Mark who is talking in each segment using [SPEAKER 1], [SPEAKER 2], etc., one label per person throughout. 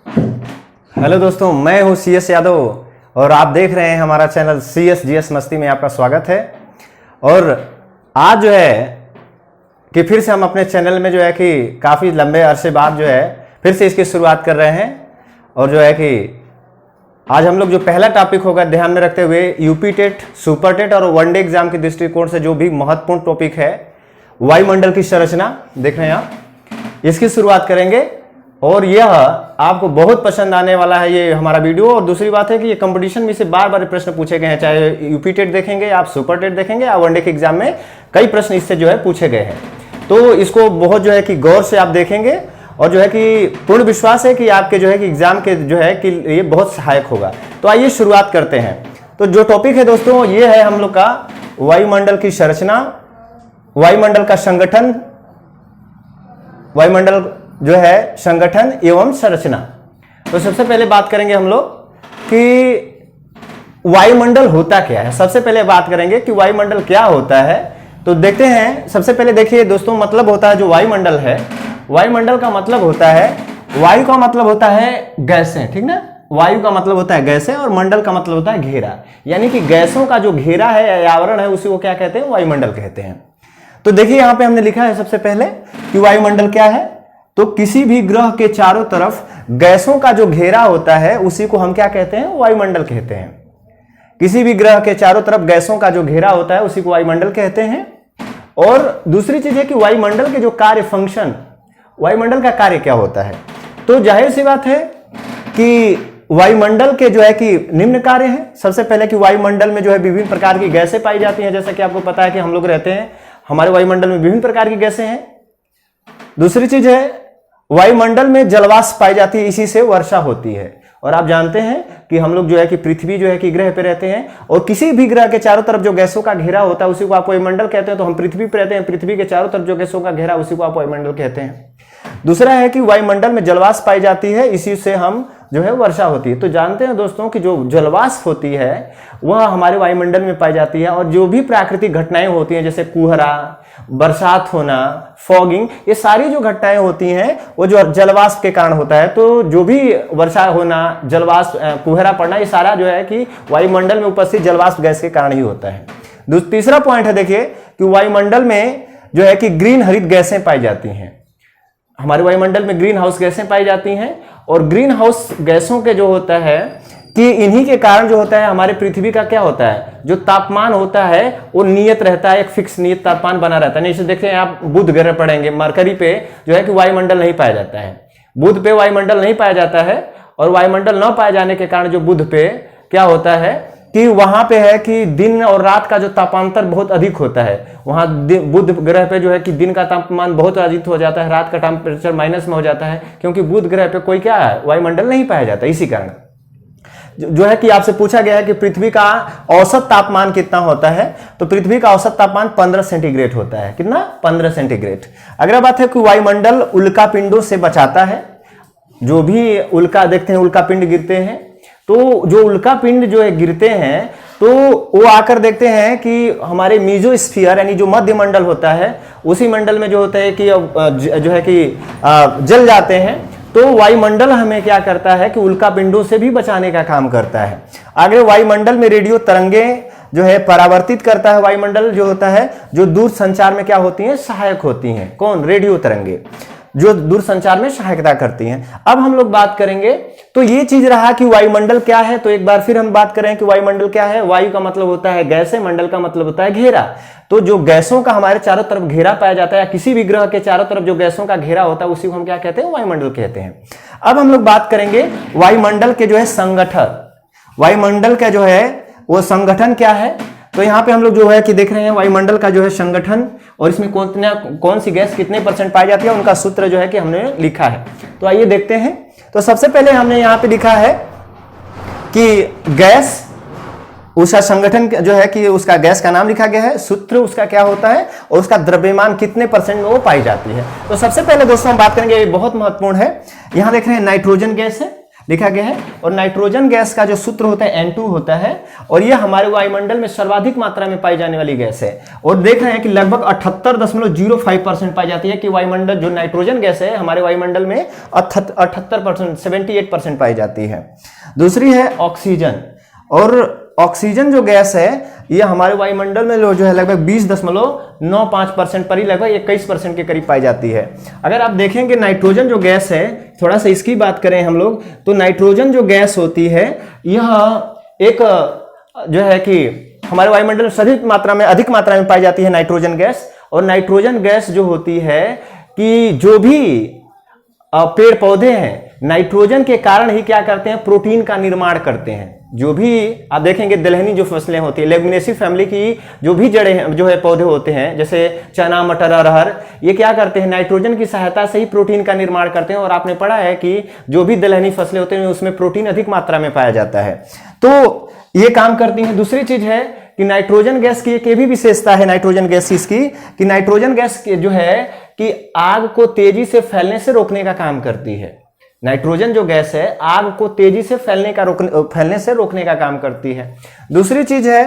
[SPEAKER 1] Hello दोस्तों, मैं हूं CS यादव और आप देख रहे हैं हमारा चैनल CS मस्ती में। आपका स्वागत है। और आज जो है कि फिर से हम अपने चैनल में जो है कि काफ़ी लंबे अरसे बाद जो है फिर से इसकी शुरुआत कर रहे हैं। और जो है कि आज हम लोग जो पहला टॉपिक होगा ध्यान में रखते हुए यूपी टेट, सुपर टेट और वनडे एग्जाम के दृष्टिकोण से जो भी महत्वपूर्ण टॉपिक है वायुमंडल की संरचना, देख रहे हैं आप, इसकी शुरुआत करेंगे। और यह आपको बहुत पसंद आने वाला है ये हमारा वीडियो। और दूसरी बात है कि ये कंपटीशन में से बार बार प्रश्न पूछे गए हैं, चाहे यूपी टेट देखेंगे, आप सुपर टेट देखेंगे या वनडे के एग्जाम में कई प्रश्न इससे जो है पूछे गए हैं। तो इसको बहुत जो है कि गौर से आप देखेंगे और जो है कि पूर्ण विश्वास है कि आपके जो है कि एग्जाम के जो है कि ये बहुत सहायक होगा। तो आइए शुरुआत करते हैं। तो जो टॉपिक है दोस्तों ये है हम लोग का वायुमंडल की संरचना, वायुमंडल का संगठन, वायुमंडल जो है संगठन एवं संरचना। तो सबसे पहले बात करेंगे हम लोग कि वायुमंडल होता क्या है। सबसे पहले बात करेंगे कि वायुमंडल क्या होता है। तो देखते हैं, सबसे पहले देखिए दोस्तों, मतलब होता है जो वायुमंडल है, वायुमंडल का मतलब होता है, वायु का मतलब होता है गैसें, ठीक ना। वायु का मतलब होता है गैसें और मंडल का मतलब होता है घेरा, यानी कि गैसों का जो घेरा है, आवरण है, उसी को क्या कहते हैं, वायुमंडल कहते हैं। तो देखिए यहां पे हमने लिखा है सबसे पहले कि वायुमंडल क्या है। तो किसी भी ग्रह के चारों तरफ गैसों का जो घेरा होता है उसी को हम क्या कहते हैं, वायुमंडल कहते हैं। किसी भी ग्रह के चारों तरफ गैसों का जो घेरा होता है उसी को वायुमंडल कहते हैं। और दूसरी चीज है कि वायुमंडल के जो कार्य, फंक्शन, वायुमंडल का कार्य क्या होता है। तो जाहिर सी बात है कि वायुमंडल के जो है कि निम्न कार्य हैं। सबसे पहले कि वायुमंडल में जो है विभिन्न प्रकार की गैसें पाई जाती हैं, जैसा कि आपको पता है कि हम लोग रहते हैं, हमारे वायुमंडल में विभिन्न प्रकार की गैसें हैं। दूसरी चीज है वायुमंडल में जलवाष्प पाई जाती है, इसी से वर्षा होती है। और आप जानते हैं कि हम लोग जो है कि पृथ्वी जो है कि ग्रह पे रहते हैं और किसी भी ग्रह के चारों तरफ जो गैसों का घेरा होता है उसी को आप वायुमंडल कहते हैं। तो हम पृथ्वी पे रहते हैं, पृथ्वी के चारों तरफ जो गैसों का घेरा उसी को आप वायुमंडल कहते हैं। दूसरा है कि वायुमंडल में जलवाष्प पाई जाती है, इसी से हम जो है वर्षा होती है। तो जानते हैं दोस्तों कि जो जलवाष्प होती है वह हमारे वायुमंडल में पाई जाती है। और जो भी प्राकृतिक घटनाएं होती हैं जैसे कोहरा, बरसात होना, फॉगिंग, ये सारी जो घटनाएं होती हैं वो जो जलवाष्प के कारण होता है। तो जो भी वर्षा होना, जलवाष्प, कोहरा पड़ना, ये सारा जो है कि वायुमंडल में उपस्थित जलवाष्प गैस के कारण ही होता है। तीसरा पॉइंट है देखिए कि वायुमंडल में जो है कि ग्रीन हरित गैसें पाई जाती हैं। हमारे वायुमंडल में ग्रीन हाउस गैसें पाई जाती हैं और ग्रीन हाउस गैसों के जो होता है कि इन्हीं के कारण जो होता है हमारे पृथ्वी का क्या होता है, जो तापमान होता है वो नियत रहता है, एक फिक्स नियत तापमान बना रहता है। नहीं, जैसे देखते हैं आप बुध ग्रह पढ़ेंगे, मरकरी पे जो है कि वायुमंडल नहीं पाया जाता है, बुध पे वायुमंडल नहीं पाया जाता है। और वायुमंडल न पाए जाने के कारण जो बुध पे क्या होता है कि वहां पे है कि दिन और रात का जो तापांतर बहुत अधिक होता है। वहां बुध ग्रह पे जो है कि दिन का तापमान बहुत अधिक हो जाता है, रात का टेम्परेचर माइनस में हो जाता है, क्योंकि बुध ग्रह पे कोई क्या है, वायुमंडल नहीं पाया जाता। इसी कारण जो है कि आपसे पूछा गया है कि पृथ्वी का औसत तापमान कितना होता है। तो पृथ्वी का औसत तापमान 15 सेंटीग्रेड होता है। कितना? 15 सेंटीग्रेड। अगला बात है कि वायुमंडल उल्का पिंडों से बचाता है। जो भी उल्का देखते हैं, उल्का पिंड गिरते हैं, तो जो उल्का पिंड जो है गिरते हैं तो वो आकर देखते हैं कि हमारे मीजोस्फीयर यानी जो मध्य मंडल होता है उसी मंडल में जो होता है कि जो है कि जल जाते हैं। तो वायुमंडल हमें क्या करता है कि उल्का पिंडों से भी बचाने का काम करता है। आगे वायुमंडल में रेडियो तरंगे जो है परावर्तित करता है। वायुमंडल जो होता है जो दूर संचार में क्या होती हैं, सहायक होती हैं। कौन? रेडियो तरंगे जो दूर संचार में सहायता करती हैं। अब हम लोग बात करेंगे, तो ये चीज रहा कि वायुमंडल क्या है। तो एक बार फिर हम बात करें कि वायुमंडल क्या है। वायु का मतलब होता है गैसें, मंडल का मतलब होता है घेरा। तो जो गैसों का हमारे चारों तरफ घेरा पाया जाता है, या किसी भी ग्रह के चारों तरफ जो गैसों का घेरा होता है उसी को हम क्या कहते हैं, वायुमंडल कहते हैं। अब हम लोग बात करेंगे वायुमंडल के जो है संगठन, वायुमंडल का जो है वो संगठन क्या है। तो यहाँ पे हम लोग जो है कि देख रहे हैं वायुमंडल का जो है संगठन और इसमें कौन सी गैस कितने % पाई जाती है, उनका सूत्र जो है कि हमने लिखा है। तो आइए देखते हैं। तो सबसे पहले हमने यहाँ पे लिखा है कि गैस, उसका संगठन जो है कि उसका गैस का नाम लिखा गया है, सूत्र उसका क्या होता है और उसका द्रव्यमान कितने % में वो पाई जाती है। तो सबसे पहले दोस्तों हम बात करेंगे, ये बहुत महत्वपूर्ण है। यहां देख रहे हैं नाइट्रोजन गैस है। लिखा गया है। और नाइट्रोजन गैस का जो सूत्र होता है N2 होता है, और यह हमारे वायुमंडल में सर्वाधिक मात्रा में पाई जाने वाली गैस है। और देख रहे हैं कि लगभग 78.05% पाई जाती है कि वायुमंडल जो नाइट्रोजन गैस है हमारे वायुमंडल में 78%, 78% पाई जाती है। दूसरी है ऑक्सीजन। और ऑक्सीजन जो गैस है ये हमारे वायुमंडल में जो है लगभग 20.95% पर ही लगभग 21% के करीब पाई जाती है। अगर आप देखेंगे नाइट्रोजन जो गैस है, थोड़ा सा इसकी बात करें हम लोग, तो नाइट्रोजन जो गैस होती है यह एक जो है कि हमारे वायुमंडल में अधिक मात्रा में पाई जाती है नाइट्रोजन गैस। और नाइट्रोजन गैस जो होती है कि जो भी पेड़ पौधे हैं नाइट्रोजन के कारण ही क्या करते हैं, प्रोटीन का निर्माण करते हैं। जो भी आप देखेंगे दलहनी जो फसलें होती है, लेगुमिनेसी फैमिली की जो भी जड़ें जो है पौधे होते हैं, जैसे चना, मटर, अरहर, ये क्या करते हैं, नाइट्रोजन की सहायता से ही प्रोटीन का निर्माण करते हैं। और आपने पढ़ा है कि जो भी दलहनी फसलें होते हैं उसमें प्रोटीन अधिक मात्रा में पाया जाता है, तो ये काम करती हैं। दूसरी चीज है कि नाइट्रोजन गैस की एक भी विशेषता है नाइट्रोजन गैस इसकी, कि नाइट्रोजन गैस जो है कि आग को तेजी से फैलने से रोकने का काम करती है। नाइट्रोजन जो गैस है आग को तेजी से फैलने से रोकने का काम करती है। दूसरी चीज है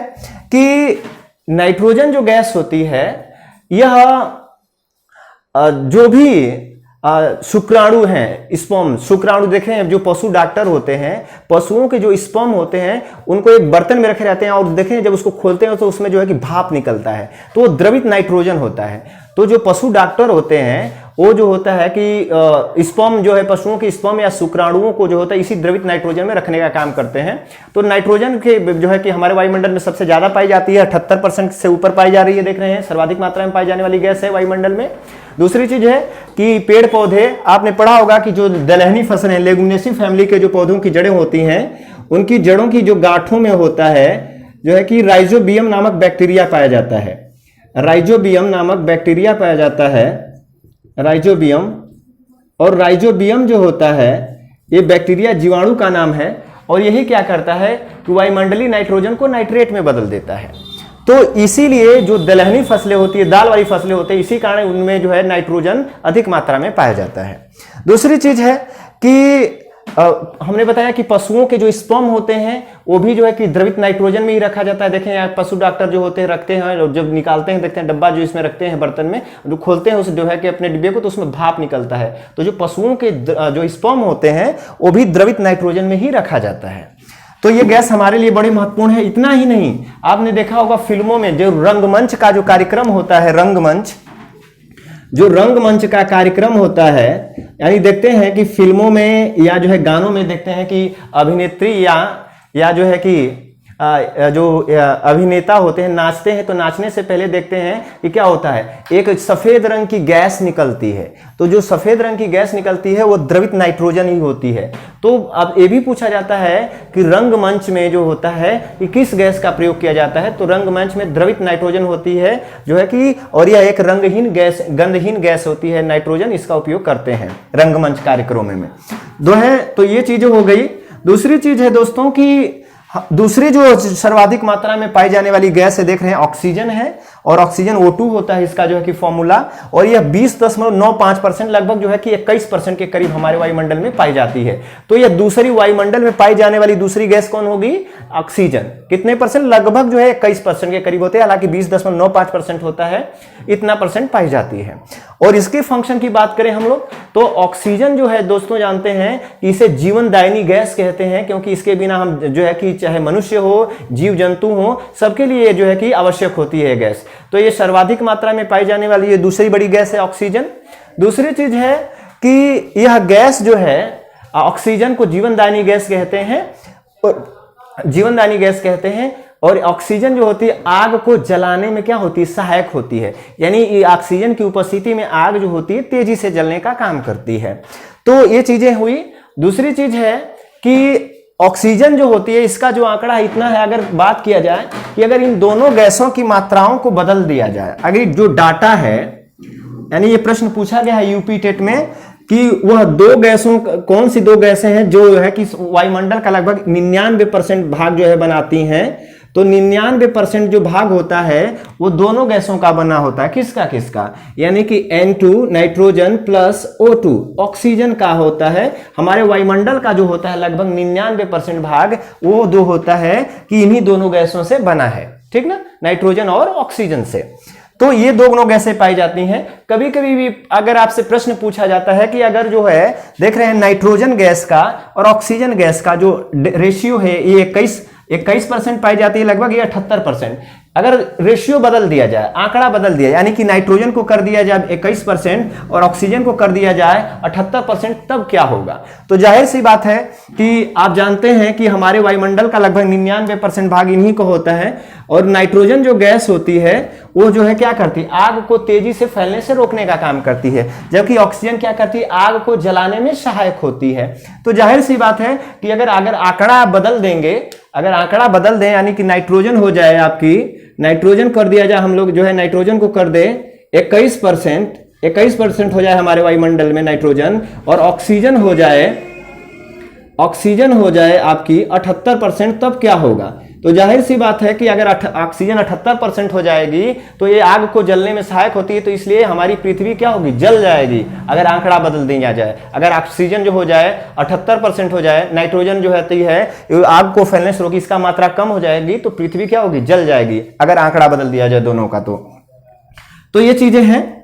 [SPEAKER 1] कि नाइट्रोजन जो गैस होती है यह जो भी शुक्राणु हैं, स्पर्म शुक्राणु देखे हैं, जो पशु डॉक्टर होते हैं, पशुओं के जो स्पर्म होते हैं उनको एक बर्तन में रखे रहते हैं और देखें जब उसको खोलते हैं तो उसमें जो है कि भाप निकलता है, तो वो द्रवित नाइट्रोजन होता है। तो जो पशु डॉक्टर होते हैं वो जो होता है कि स्पर्म जो है पशुओं के स्पर्म या शुक्राणुओं को जो होता है इसी द्रवित नाइट्रोजन में रखने का काम करते हैं। तो नाइट्रोजन के जो है कि हमारे वायुमंडल में सबसे ज्यादा पाई जाती है, 78% से ऊपर पाई जा रही है, देख रहे हैं सर्वाधिक मात्रा में पाई जाने वाली गैस है वायुमंडल में। दूसरी चीज है कि पेड़ पौधे, आपने पढ़ा होगा कि जो दलहनी फसल है, लेगुमिनेसी फैमिली के जो पौधों की जड़ें होती हैं उनकी जड़ों की जो गांठों में होता है जो है कि राइजोबियम नामक बैक्टीरिया पाया जाता है। राइजोबियम नामक बैक्टीरिया पाया जाता है, राइजोबियम। और राइजोबियम जो होता है ये बैक्टीरिया जीवाणु का नाम है और यही क्या करता है कि वायुमंडलीय नाइट्रोजन को नाइट्रेट में बदल देता है। तो इसीलिए जो दलहनी फसलें होती है, दाल वाली फसलें होती है, इसी कारण उनमें जो है नाइट्रोजन अधिक मात्रा में पाया जाता है। दूसरी चीज है कि हमने बताया कि पशुओं के जो स्पर्म होते हैं वो भी जो है कि द्रवित नाइट्रोजन में ही रखा जाता है। देखें यार पशु डॉक्टर जो होते हैं रखते हैं और जब निकालते हैं देखते हैं डब्बा जो इसमें रखते हैं बर्तन में, जो खोलते हैं उस जो है कि अपने डिब्बे को, तो उसमें भाप निकलता है। तो जो पशुओं के जो स्पर्म होते हैं वो भी द्रवित नाइट्रोजन में ही रखा जाता है। तो ये गैस हमारे लिए बड़ी महत्वपूर्ण है। इतना ही नहीं, आपने देखा होगा फिल्मों में जो रंगमंच का जो कार्यक्रम होता है, रंगमंच, जो रंगमंच का कार्यक्रम होता है, यानी देखते हैं कि फिल्मों में या जो है गानों में देखते हैं कि अभिनेत्री या जो है कि जो अभिनेता होते हैं नाचते हैं, तो नाचने से पहले देखते हैं कि क्या होता है, एक सफेद रंग की गैस निकलती है। तो जो सफेद रंग की गैस निकलती है वो द्रवित नाइट्रोजन ही होती है। तो अब ये भी पूछा जाता है कि रंगमंच में जो होता है कि किस गैस का प्रयोग किया जाता है, तो रंगमंच में द्रवित नाइट्रोजन होती है जो है कि, और यह एक रंगहीन गैस, गंधहीन गैस होती है नाइट्रोजन, इसका उपयोग करते हैं रंगमंच कार्यक्रमों में। दो है, तो ये चीजें हो गई। दूसरी चीज है दोस्तों कि दूसरी जो सर्वाधिक मात्रा में पाई जाने वाली गैस है, देख रहे हैं ऑक्सीजन है, और ऑक्सीजन O2 होता है इसका जो है कि फॉर्मूला, और यह 20.95% लगभग जो है कि 21% के करीब हमारे वायुमंडल में पाई जाती है। तो यह दूसरी वायुमंडल में पाई जाने वाली दूसरी गैस कौन होगी, ऑक्सीजन। कितने परसेंट, लगभग जो है 21% के करीब होते हैं, हालांकि 20.95% होता है, इतना परसेंट पाई जाती है। और इसके फंक्शन की बात करें हम लोग तो ऑक्सीजन जो है दोस्तों जानते हैं कि इसे जीवनदायिनी गैस कहते हैं, क्योंकि इसके बिना हम जो है कि चाहे मनुष्य हो, जीव जंतु हो, सबके लिए जो है कि आवश्यक होती है गैस। तो ये सर्वाधिक मात्रा में पाई जाने वाली ये दूसरी बड़ी गैस है ऑक्सीजन। दूसरी चीज है कि यह गैस जो है ऑक्सीजन को जीवनदायिनी गैस कहते हैं, जीवनदायिनी गैस कहते हैं। और ऑक्सीजन जो होती है आग को जलाने में क्या होती है, सहायक होती है, यानी ऑक्सीजन की उपस्थिति में आग जो होती है तेजी से जलने का काम करती है। तो ये चीजें हुई। दूसरी चीज है कि ऑक्सीजन जो होती है इसका जो आंकड़ा इतना है, अगर बात किया जाए कि अगर इन दोनों गैसों की मात्राओं को बदल दिया जाए, अगर जो डाटा है, यानी ये प्रश्न पूछा गया है यूपी टेट में कि वह दो गैसों, कौन सी दो गैसें हैं जो है कि वायुमंडल का लगभग 99% भाग जो है बनाती हैं, तो 99% जो भाग होता है वो दोनों गैसों का बना होता है। किसका किसका? यानी कि N2 nitrogen plus O2 oxygen का होता है। हमारे वायुमंडल का जो होता है लगभग 99% भाग वो दो होता है कि इन्हीं दोनों गैसों से बना है, ठीक ना, नाइट्रोजन और ऑक्सीजन से। तो ये दोनों गैसें पाई जाती हैं। कभी कभी भी अगर आपसे प्रश्न पूछा जाता है कि अगर जो है देख रहे हैं नाइट्रोजन गैस का और ऑक्सीजन गैस का जो रेशियो है ये 21% पाई जाती है लगभग, ये 78%। अगर रेशियो बदल दिया जाए, आंकड़ा बदल दिया, यानी कि नाइट्रोजन को कर दिया जाए 21% और ऑक्सीजन को कर दिया जाए 78%, तब क्या होगा? तो जाहिर सी बात है कि आप जानते हैं कि हमारे वायुमंडल का लगभग 99% भाग इन्हीं को होता है। और नाइट्रोजन जो गैस होती है वो जो है क्या करती है, आग को तेजी से फैलने से रोकने का काम करती है, जबकि ऑक्सीजन क्या करती है, आग को जलाने में सहायक होती है। तो जाहिर सी बात है कि अगर आंकड़ा बदल देंगे, अगर आंकड़ा बदल दें, यानी कि नाइट्रोजन हो जाए आपकी, नाइट्रोजन कर दिया जाए, हम लोग जो है नाइट्रोजन को कर दे 21% हो जाए हमारे वायुमंडल में नाइट्रोजन, और ऑक्सीजन हो जाए आपकी 78%, तब क्या होगा? तो जाहिर सी बात है कि अगर ऑक्सीजन 78% हो जाएगी तो ये आग को जलने में सहायक होती है, तो इसलिए हमारी पृथ्वी क्या होगी, जल जाएगी अगर आंकड़ा बदल दिया जाए। अगर ऑक्सीजन जो हो जाए 78% हो जाए, नाइट्रोजन जो होती है आग को फैलने से रोकी, इसका मात्रा कम हो जाएगी, तो पृथ्वी क्या होगी, जल जाएगी अगर आंकड़ा बदल दिया जाए दोनों का। तो ये चीजें हैं।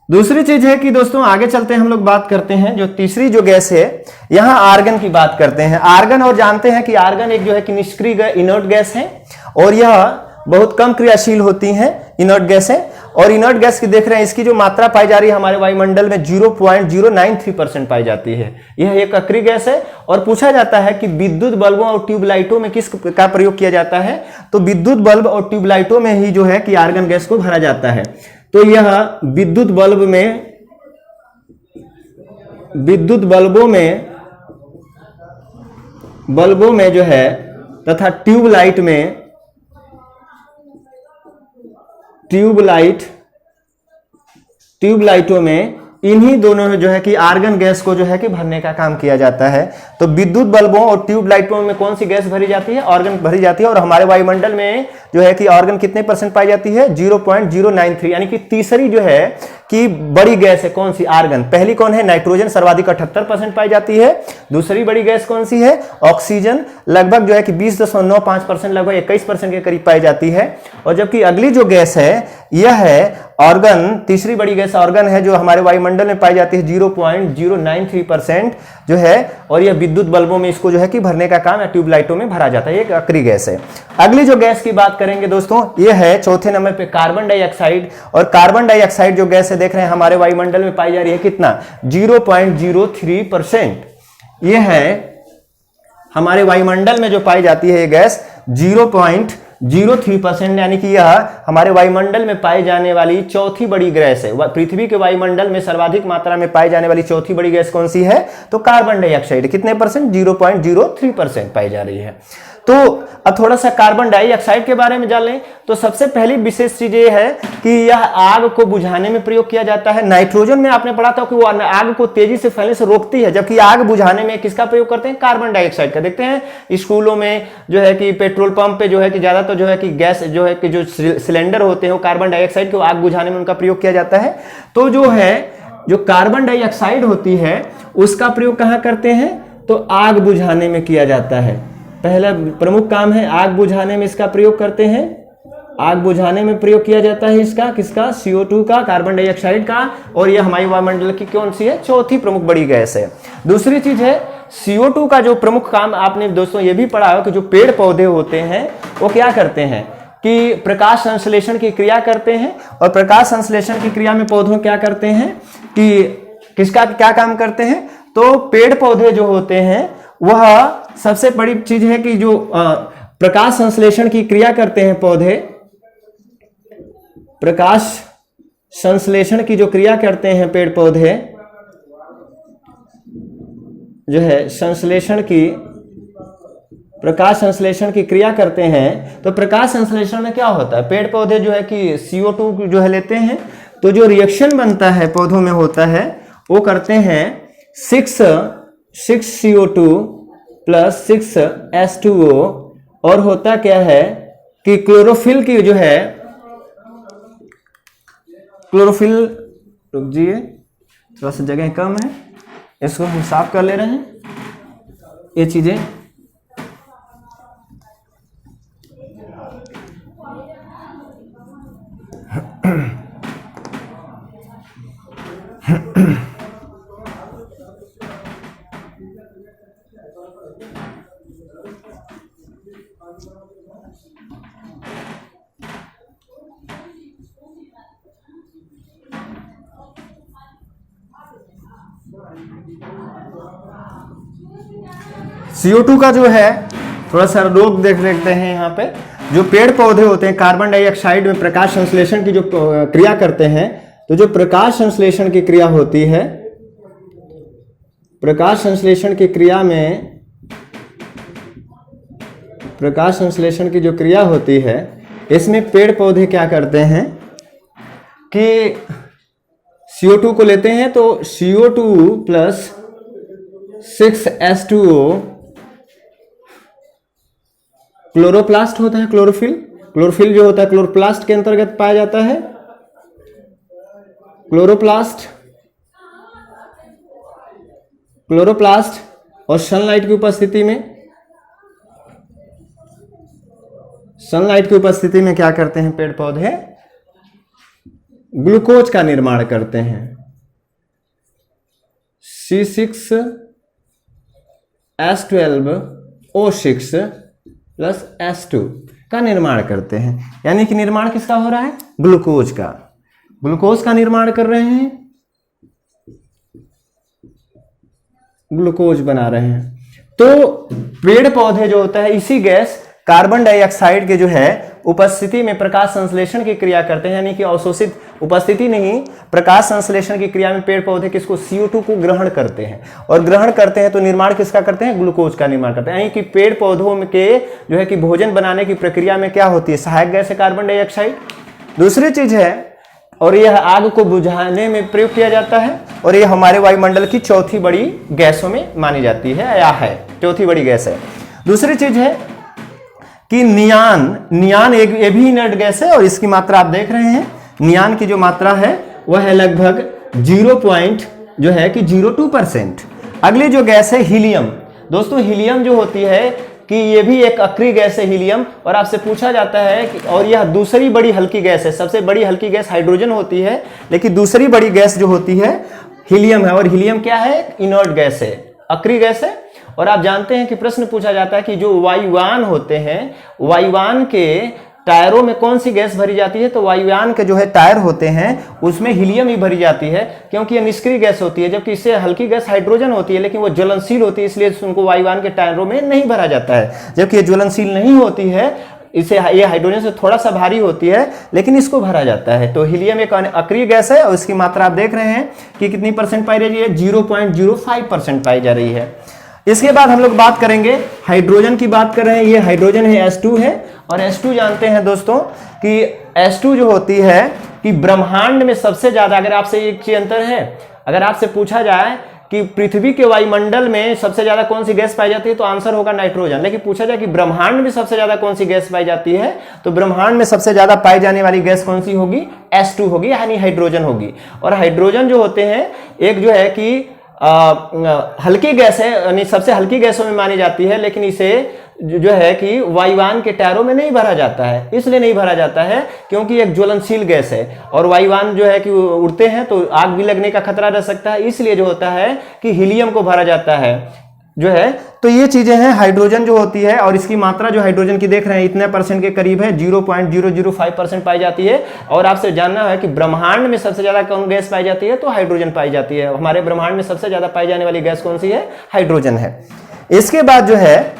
[SPEAKER 1] दूसरी चीज है कि दोस्तों आगे चलते हैं, हम लोग बात करते हैं जो तीसरी जो गैस है, यहां आर्गन की बात करते हैं। आर्गन, और जानते हैं कि आर्गन एक जो है कि निष्क्रिय इनर्ट गैस है और यह बहुत कम क्रियाशील होती हैं इनर्ट गैस है। और इनर्ट गैस की देख रहे हैं, इसकी जो मात्रा पाई जा रही है हमारे वायुमंडल में 0.093% पाई जाती है। यह एक अक्रिय गैस है। और पूछा जाता है कि विद्युत बल्बों और ट्यूबलाइटों में किस का प्रयोग किया जाता है, तो विद्युत बल्ब और ट्यूबलाइटों में ही जो है कि आर्गन गैस को भरा जाता है। तो यह विद्युत बल्बों में जो है तथा ट्यूबलाइटों में इन्हीं दोनों जो है कि आर्गन गैस को जो है कि भरने का काम किया जाता है। तो विद्युत बल्बों और ट्यूबलाइटों में कौन सी गैस भरी जाती है, आर्गन भरी जाती है। और हमारे वायुमंडल में जो है कि आर्गन कितने % पाई जाती है, 0.093, यानी कि तीसरी जो है कि बड़ी गैस है कौन सी, आर्गन। पहली कौन है, नाइट्रोजन, सर्वाधिक 78% पाई जाती है। दूसरी बड़ी गैस कौन सी है, ऑक्सीजन, लगभग जो है कि 20.95%, लगभग 21% के करीब पाई जाती है। और जबकि अगली जो गैस है यह है ऑर्गन, तीसरी बड़ी गैस ऑर्गन है, जो हमारे वायुमंडल में पाई जाती है 0.093% जो है। और यह विद्युत बल्बों में इसको जो है कि भरने का काम या ट्यूबलाइटों में भरा जाता है, ये एक अक्रिय गैस है। अगली जो गैस की बात करेंगे दोस्तों, यह है चौथे नंबर पे कार्बन डाइऑक्साइड। और कार्बन डाइऑक्साइड जो गैस है देख रहे हैं हमारे वायुमंडल में पाई जा रही है कितना, 0.03%। यह है हमारे वायुमंडल में जो पाई जाती है ये गैस 0.03%, यानी कि यह हमारे वायुमंडल में पाई जाने वाली चौथी बड़ी गैस है। पृथ्वी के वायुमंडल में सर्वाधिक मात्रा में पाई जाने वाली चौथी बड़ी गैस कौन सी है, तो कार्बन डाइऑक्साइड। कितने %, 0.03% पाई जा रही है। तो अब थोड़ा सा कार्बन डाइऑक्साइड के बारे में जान लें। तो सबसे पहली विशेष चीज ये है कि यह आग को बुझाने में प्रयोग किया जाता है। नाइट्रोजन में आपने पढ़ा था कि वो आग को तेजी से फैलने से रोकती है, जबकि आग बुझाने में किसका प्रयोग करते हैं, कार्बन डाइऑक्साइड का। देखते हैं स्कूलों में जो है कि पेट्रोल पंप पे जो है कि ज्यादातर जो है कि गैस जो है कि जो सिलेंडर होते हैं वो कार्बन डाइऑक्साइड को आग बुझाने में उनका प्रयोग किया जाता है। तो जो है जो कार्बन डाइऑक्साइड होती है उसका प्रयोग कहां करते हैं, तो आग बुझाने में किया जाता है। पहला प्रमुख काम है आग बुझाने में इसका प्रयोग करते हैं। आग बुझाने में प्रयोग किया जाता है इसका, किसका, CO2 का, कार्बन डाइऑक्साइड का। और यह हमारे वायुमंडल की कौन सी है, चौथी प्रमुख बड़ी गैस है। दूसरी चीज है CO2 का जो प्रमुख काम आपने दोस्तों ये भी पढ़ा हो कि जो पेड़ पौधे होते हैं वो क्या करते हैं कि प्रकाश संश्लेषण की क्रिया करते हैं। और प्रकाश संश्लेषण की क्रिया में पौधों क्या करते हैं कि किसका क्या काम करते हैं, तो पेड़ पौधे जो होते हैं वह सबसे बड़ी चीज है कि जो प्रकाश संश्लेषण की क्रिया करते हैं पौधे, प्रकाश संश्लेषण की जो क्रिया करते हैं पेड़ पौधे जो है प्रकाश संश्लेषण की क्रिया करते हैं। तो प्रकाश संश्लेषण में क्या होता है, पेड़ पौधे जो है कि CO2 जो है लेते हैं, तो जो रिएक्शन बनता है पौधों में होता है वो करते हैं 6 CO2 + 6 H2O। और होता क्या है कि क्लोरोफिल की जो है, क्लोरोफिल, रुक जाइए थोड़ा सा जगह कम है, इसको हम साफ कर ले रहे हैं ये चीजें। CO2 का जो है थोड़ा सा रोग देखते हैं यहाँ पे। जो पेड़ पौधे होते हैं कार्बन डाइऑक्साइड में प्रकाश संश्लेषण की जो क्रिया करते हैं, तो जो प्रकाश संश्लेषण की क्रिया होती है, प्रकाश संश्लेषण की क्रिया में, प्रकाश संश्लेषण की जो क्रिया होती है, इसमें पेड़ पौधे क्या करते हैं कि CO2 को लेते हैं, तो CO2 प्लस 6H2O क्लोरोप्लास्ट होता है। क्लोरोफिल, क्लोरोफिल जो होता है क्लोरोप्लास्ट के अंतर्गत पाया जाता है। क्लोरोप्लास्ट, क्लोरोप्लास्ट और सनलाइट की उपस्थिति में, सनलाइट की उपस्थिति में क्या करते हैं पेड़ पौधे, ग्लूकोज का निर्माण करते हैं। C6H12O6 प्लस H2 का निर्माण करते हैं। यानी कि निर्माण किसका हो रहा है, ग्लूकोज का, ग्लूकोज का निर्माण कर रहे हैं, ग्लूकोज बना रहे हैं। तो पेड़ पौधे जो होता है इसी गैस कार्बन डाइऑक्साइड के जो है उपस्थिति में प्रकाश संश्लेषण की क्रिया करते हैं, यानी कि अवशोषित उपस्थिति नहीं, प्रकाश संश्लेषण की क्रिया में पेड़ पौधे किसको, CO2 को ग्रहण करते हैं, और ग्रहण करते हैं तो निर्माण किसका करते हैं, ग्लूकोज का निर्माण करते हैं। यानी कि पेड़ पौधों के जो है कि भोजन बनाने की प्रक्रिया में क्या होती है, सहायक गैस है कार्बन डाइऑक्साइड। दूसरी चीज है, और यह आग को बुझाने में प्रयोग किया जाता है, और यह हमारे वायुमंडल की चौथी बड़ी गैसों में मानी जाती है, या है चौथी बड़ी गैस है। दूसरी चीज है कि नियान, नियान एक ये भी इनर्ट गैस है, और इसकी मात्रा आप देख रहे हैं, नियान की जो मात्रा है वह है लगभग 0.02%। अगली जो गैस है हीलियम। दोस्तों हीलियम जो होती है कि ये भी एक अक्रिय गैस है हीलियम, और आपसे पूछा जाता है कि, और यह दूसरी बड़ी हल्की गैस है, सबसे बड़ी हल्की गैस हाइड्रोजन होती है, लेकिन दूसरी बड़ी गैस जो होती है हीलियम है। और हीलियम क्या है, इनर्ट गैस है, अक्रिय गैस है। और आप जानते हैं कि प्रश्न पूछा जाता है कि जो वायुयान होते हैं, वायुयान के टायरों में कौन सी गैस भरी जाती है, तो वायुयान के जो है टायर होते हैं उसमें हीलियम ही भरी जाती है, क्योंकि ये निष्क्रिय गैस होती है, जबकि इससे हल्की गैस हाइड्रोजन होती है, लेकिन वो ज्वलनशील होती है, इसलिए उनको वायुयान के टायरों में नहीं भरा जाता है। जबकि ये ज्वलनशील नहीं होती है, इसे ये हाइड्रोजन से थोड़ा सा भारी होती है, लेकिन इसको भरा जाता है। तो हीलियम एक अक्रिय गैस है, और इसकी मात्रा आप देख रहे हैं कि कितनी परसेंट पाई जा रही है, 0.05% पाई जा रही है। इसके बाद हम लोग बात करेंगे हाइड्रोजन की, बात कर रहे हैं, ये हाइड्रोजन है, H2 है, और H2 जानते हैं दोस्तों कि H2 जो होती है कि ब्रह्मांड में सबसे ज्यादा, अगर आपसे एक चीज अंतर है, अगर आपसे पूछा जाए कि पृथ्वी के वायुमंडल में सबसे ज्यादा कौन सी गैस पाई जाती है, तो आंसर होगा नाइट्रोजन। लेकिन पूछा जाए कि ब्रह्मांड में सबसे ज्यादा कौन सी गैस पाई जाती है, तो ब्रह्मांड में सबसे ज्यादा पाई जाने वाली गैस कौन सी होगी, H2 होगी, यानी हाइड्रोजन होगी। और हाइड्रोजन जो होते हैं, एक जो है कि हल्की गैस है, यानी सबसे हल्की गैसों में मानी जाती है, लेकिन इसे जो है कि वायुयान के टायरों में नहीं भरा जाता है। इसलिए नहीं भरा जाता है क्योंकि एक ज्वलनशील गैस है, और वायुयान जो है कि उड़ते हैं तो आग भी लगने का खतरा रह सकता है, इसलिए जो होता है कि हीलियम को भरा जाता है जो है। तो ये चीजें हैं हाइड्रोजन जो होती है, और इसकी मात्रा जो हाइड्रोजन की देख रहे हैं इतने परसेंट के करीब है, 0.005% पाई जाती है। और आपसे जानना है कि ब्रह्मांड में सबसे ज्यादा कौन गैस पाई जाती है, तो हाइड्रोजन पाई जाती है। हमारे ब्रह्मांड में सबसे ज्यादा पाई जाने वाली गैस कौन सी है, हाइड्रोजन है। इसके बाद जो है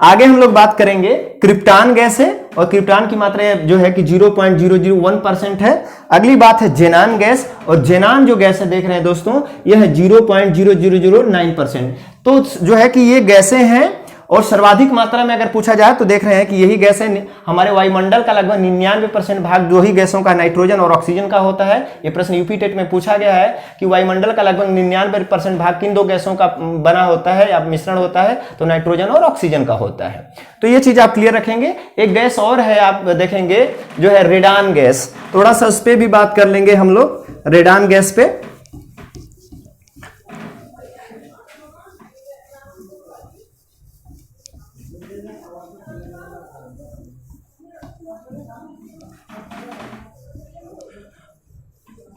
[SPEAKER 1] आगे हम लोग बात करेंगे, क्रिप्टान गैस है, और क्रिप्टान की मात्रा जो है कि 0.001% है। अगली बात है जेनान गैस, और जेनान जो गैस है देख रहे हैं दोस्तों, यह है 0.0009%। तो जो है कि ये गैसें हैं और सर्वाधिक मात्रा में अगर पूछा जाए तो देख रहे हैं कि यही गैसें हमारे वायुमंडल का लगभग 99% भाग जो ही गैसों का नाइट्रोजन और ऑक्सीजन का होता है। ये प्रश्न यूपी टेट में पूछा गया है कि वायुमंडल का लगभग 99% भाग किन दो गैसों का बना होता है या मिश्रण होता है, तो नाइट्रोजन और ऑक्सीजन का होता है। तो ये चीज आप क्लियर रखेंगे। एक गैस और है, आप देखेंगे जो है रेडान गैस, थोड़ा सा उस पर भी बात कर लेंगे हम लोग, रेडान गैस पे।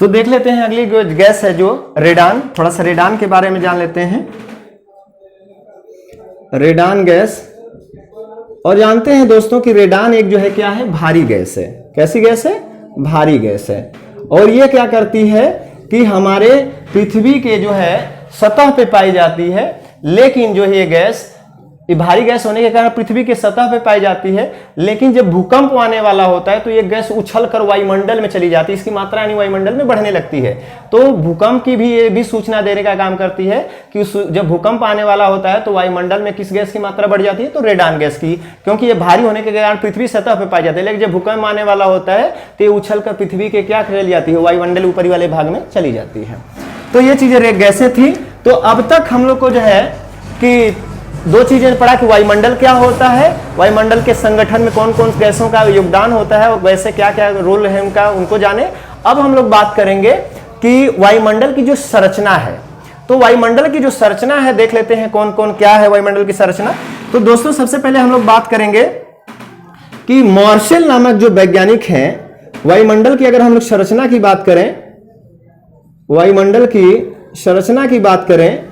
[SPEAKER 1] तो देख लेते हैं अगली गैस है जो रेडान, थोड़ा सा रेडान के बारे में जान लेते हैं। रेडान गैस, और जानते हैं दोस्तों कि रेडान एक जो है क्या है, भारी गैस है। कैसी गैस है? भारी गैस है। और ये क्या करती है कि हमारे पृथ्वी के जो है सतह पे पाई जाती है, लेकिन जो है ये गैस, ये भारी गैस होने के कारण पृथ्वी के सतह पे पाई जाती है, लेकिन जब भूकंप आने वाला होता है तो ये गैस उछल कर वायुमंडल में चली जाती है, इसकी मात्रा यानी वायुमंडल में बढ़ने लगती है। तो भूकंप की भी ये भी सूचना देने का काम करती है कि जब भूकंप आने वाला होता है तो वायुमंडल में किस गैस की मात्रा बढ़ जाती है, तो रेडान गैस की, क्योंकि ये भारी होने के कारण पृथ्वी सतह पर पाई जाती है, लेकिन जब भूकंप आने वाला होता है तो ये उछल कर पृथ्वी के क्या चली जाती है, वायुमंडल ऊपरी वाले भाग में चली जाती है। तो ये चीजें गैसें थी। तो अब तक हम लोग को जो है कि दो चीजें पढ़ा कि वायुमंडल क्या होता है, वायुमंडल के संगठन में कौन कौन गैसों का योगदान होता है और वैसे क्या क्या रोल है उनका, उनको जाने। अब हम लोग बात करेंगे कि वायुमंडल की जो संरचना है, तो वायुमंडल की जो संरचना है देख लेते हैं कौन कौन क्या है वायुमंडल की संरचना। तो दोस्तों सबसे पहले हम लोग बात करेंगे कि मार्शल नामक जो वैज्ञानिक हैं, वायुमंडल की अगर हम लोग संरचना की बात करें, वायुमंडल की संरचना की बात करें,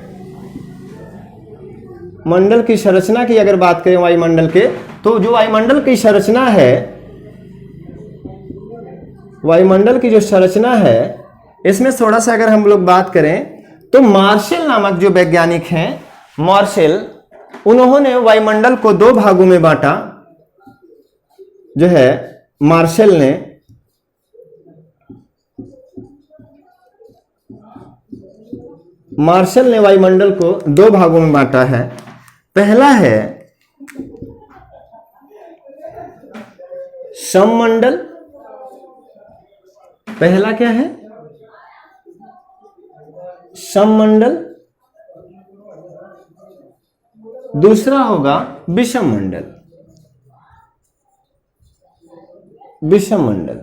[SPEAKER 1] मंडल की संरचना की अगर बात करें वायुमंडल के, तो जो वायुमंडल की संरचना है, वायुमंडल की जो संरचना है, इसमें थोड़ा सा अगर हम लोग बात करें तो मार्शल नामक जो वैज्ञानिक हैं, मार्शल, उन्होंने वायुमंडल को दो भागों में बांटा। जो है मार्शल ने वायुमंडल को दो भागों में बांटा है। पहला है सममंडल, पहला क्या है, सममंडल, दूसरा होगा विषम मंडल, विषम मंडल।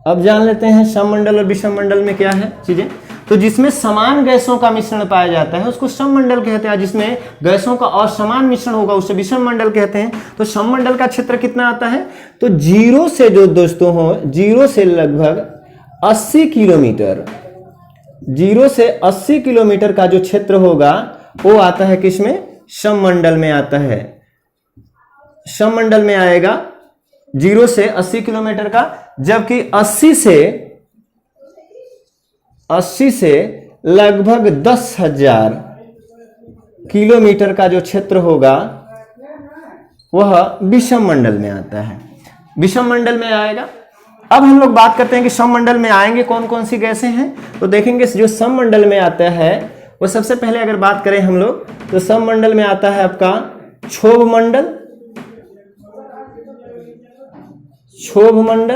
[SPEAKER 1] अब जान लेते हैं सममंडल और विषम मंडल में क्या है चीजें। तो जिसमें समान गैसों का मिश्रण पाया जाता है उसको सममंडल कहते हैं, जिसमें गैसों का असमान मिश्रण होगा उसे विषम मंडल कहते हैं। तो सममंडल का क्षेत्र कितना आता है, तो जीरो से जो दोस्तों हो, जीरो से लगभग 80 किलोमीटर, जीरो से 80 किलोमीटर का जो क्षेत्र होगा वो आता है किसमें, सममंडल में आता है। सममंडल में आएगा जीरो से 80 किलोमीटर का, जबकि 80 से लगभग 10,000 किलोमीटर का जो क्षेत्र होगा वह विषम मंडल में आता है, विषम मंडल में आएगा। अब हम लोग बात करते हैं कि सममंडल में आएंगे कौन कौन सी गैसें हैं। तो देखेंगे जो सममंडल में आता है वो सबसे पहले अगर बात करें हम लोग तो सममंडल में आता है आपका क्षोभ मंडल, क्षोभ मंडल,